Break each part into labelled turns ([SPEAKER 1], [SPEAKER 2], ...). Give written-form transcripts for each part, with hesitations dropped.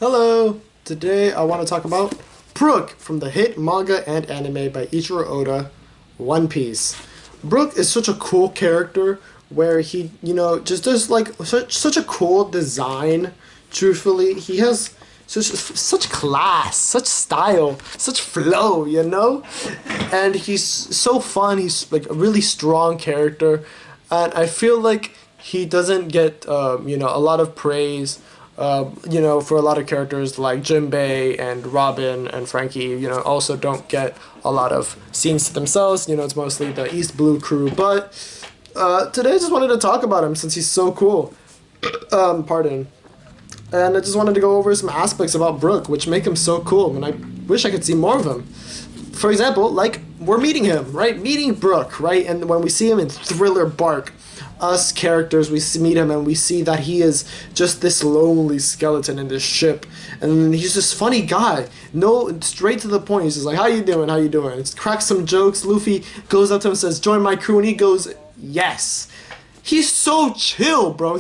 [SPEAKER 1] Hello! Today I want to talk about Brook from the hit manga and anime by Ichiro Oda, One Piece. Brook is such a cool character where he, just does like such a cool design. Truthfully, he has such class, such style, such flow. And he's so fun. He's like a really strong character, and I feel like he doesn't get a lot of praise. For a lot of characters like Jinbei and Robin and Frankie, also don't get a lot of scenes to themselves. It's mostly the East Blue crew. But today I just wanted to talk about him since he's so cool. Pardon. And I just wanted to go over some aspects about Brook, which make him so cool, and I wish I could see more of him. For example, like, we're meeting him, right? Meeting Brook, right? And when we see him in Thriller Bark, us characters, meet him and we see that he is just this lonely skeleton in this ship. And he's this funny guy. No, straight to the point. He's just like, how you doing? How you doing? It's cracks some jokes. Luffy goes up to him and says, join my crew. And he goes, yes. He's so chill, bro.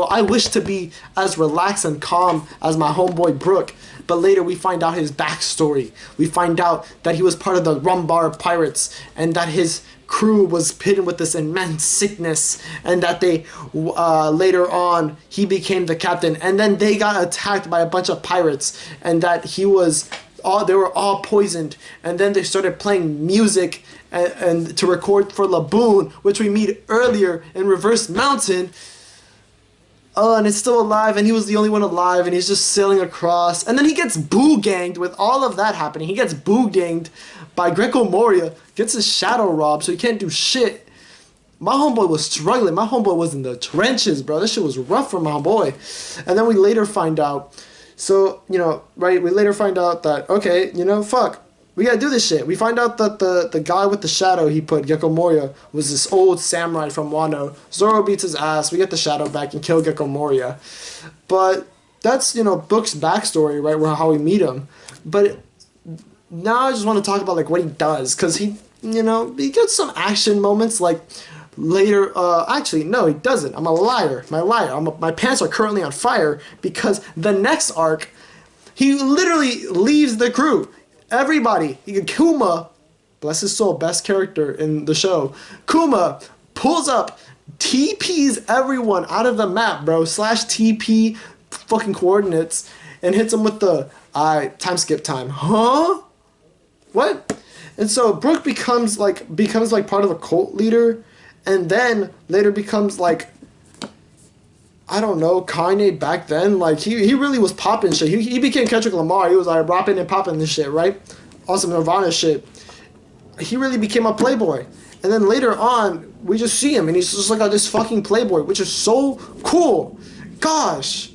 [SPEAKER 1] I wish to be as relaxed and calm as my homeboy Brook. But later we find out his backstory. We find out that he was part of the Rumbar Pirates and that his crew was hidden with this immense sickness, and that they later on he became the captain, and then they got attacked by a bunch of pirates, and that they were all poisoned, and then they started playing music and to record for Laboon, which we meet earlier in Reverse Mountain. And it's still alive, and he was the only one alive, and he's just sailing across. And then he gets boo-ganged with all of that happening. He gets boo-ganged by Greco Moria, gets his shadow robbed, so he can't do shit. My homeboy was struggling. My homeboy was in the trenches, bro. This shit was rough for my homeboy. And then we later find out, we later find out that, okay, fuck. We gotta do this shit. We find out that the guy with the shadow he put, Gecko Moria, was this old samurai from Wano. Zoro beats his ass. We get the shadow back and kill Gecko Moria. But that's, Brook's backstory, right, where how we meet him. But now I just want to talk about, like, what he does. Because he gets some action moments, like, later. Actually, no, he doesn't. I'm a liar. My pants are currently on fire because the next arc, he literally leaves the crew. Everybody, Kuma, bless his soul, best character in the show. Kuma pulls up, TPs everyone out of the map, bro. /TP fucking coordinates and hits them with the time skip time. Huh? What? And so Brook becomes like part of a cult leader, and then later becomes like, I don't know, Kanye back then. Like, he really was popping shit. He became Kendrick Lamar. He was like rapping and popping this shit, right? Awesome Nirvana shit. He really became a playboy. And then later on, we just see him and he's just like this fucking playboy, which is so cool. Gosh.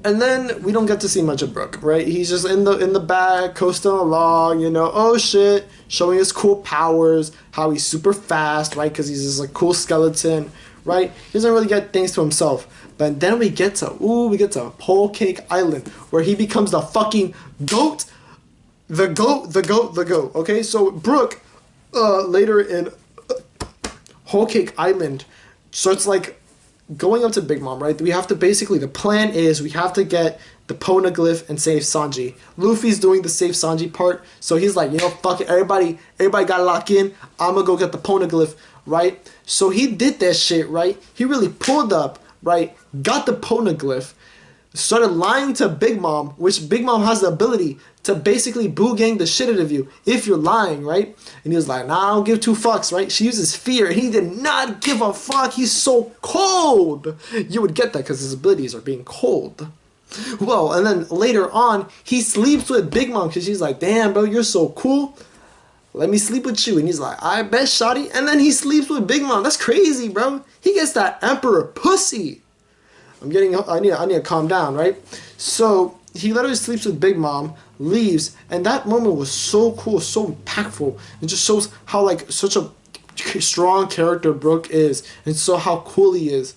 [SPEAKER 1] And then we don't get to see much of Brook, right? He's just in the back, coasting along, oh shit, showing his cool powers, how he's super fast, right? Because he's this like cool skeleton. Right? He doesn't really get things to himself. But then we get to Whole Cake Island, where he becomes the fucking goat. The goat. Okay? So Brook, later in Whole Cake Island, starts like going up to Big Mom, right? The plan is we have to get the poneglyph and save Sanji. Luffy's doing the save Sanji part, so he's like, fuck it, everybody gotta lock in. I'm gonna go get the poneglyph, right? So he did that shit, right? He really pulled up, right? Got the poneglyph, started lying to Big Mom, which Big Mom has the ability to basically boo gang the shit out of you if you're lying, right? And he was like, nah, I don't give two fucks, right? She uses fear, and he did not give a fuck. He's so cold. You would get that because his abilities are being cold. Well, and then later on, he sleeps with Big Mom because she's like, damn, bro, you're so cool. Let me sleep with you. And he's like, I bet, shawty. And then he sleeps with Big Mom. That's crazy, bro. He gets that emperor pussy. I need to calm down, right? So he literally sleeps with Big Mom, leaves, and that moment was so cool, so impactful. It just shows how like such a strong character Brook is, and so how cool he is.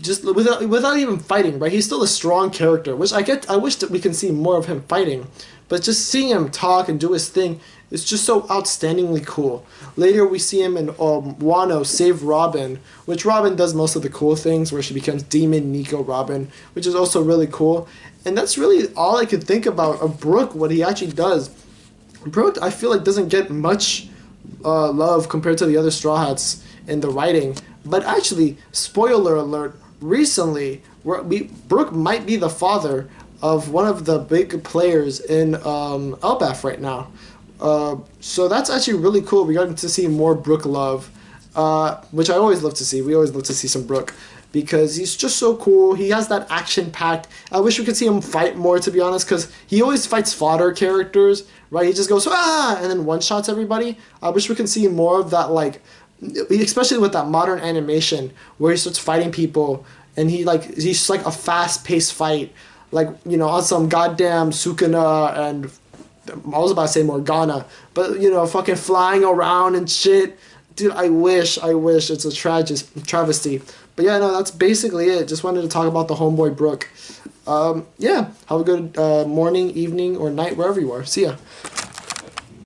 [SPEAKER 1] just without even fighting, right? He's still a strong character, which I wish that we can see more of him fighting, but just seeing him talk and do his thing is just so outstandingly cool. Later we see him in Wano save Robin, which Robin does most of the cool things, where she becomes Demon Nico Robin, which is also really cool. And that's really all I could think about of Brook, what he actually does. Brook, I feel like doesn't get much love compared to the other Straw Hats in the writing, but actually, spoiler alert, recently, Brook might be the father of one of the big players in Elbaf right now. So that's actually really cool. We got to see more Brook love, which I always love to see. We always love to see some Brook because he's just so cool. He has that action packed. I wish we could see him fight more, to be honest, because he always fights fodder characters, right? He just goes and then one shots everybody. I wish we could see more of that, like, especially with that modern animation where he starts fighting people and he's just like a fast paced fight, like, you know, on some goddamn Sukuna and I was about to say Morgana, but, you know, fucking flying around and shit. Dude, I wish. It's a travesty. But yeah, no, that's basically it. Just wanted to talk about the homeboy Brook. Yeah, have a good morning, evening, or night, wherever you are. See ya.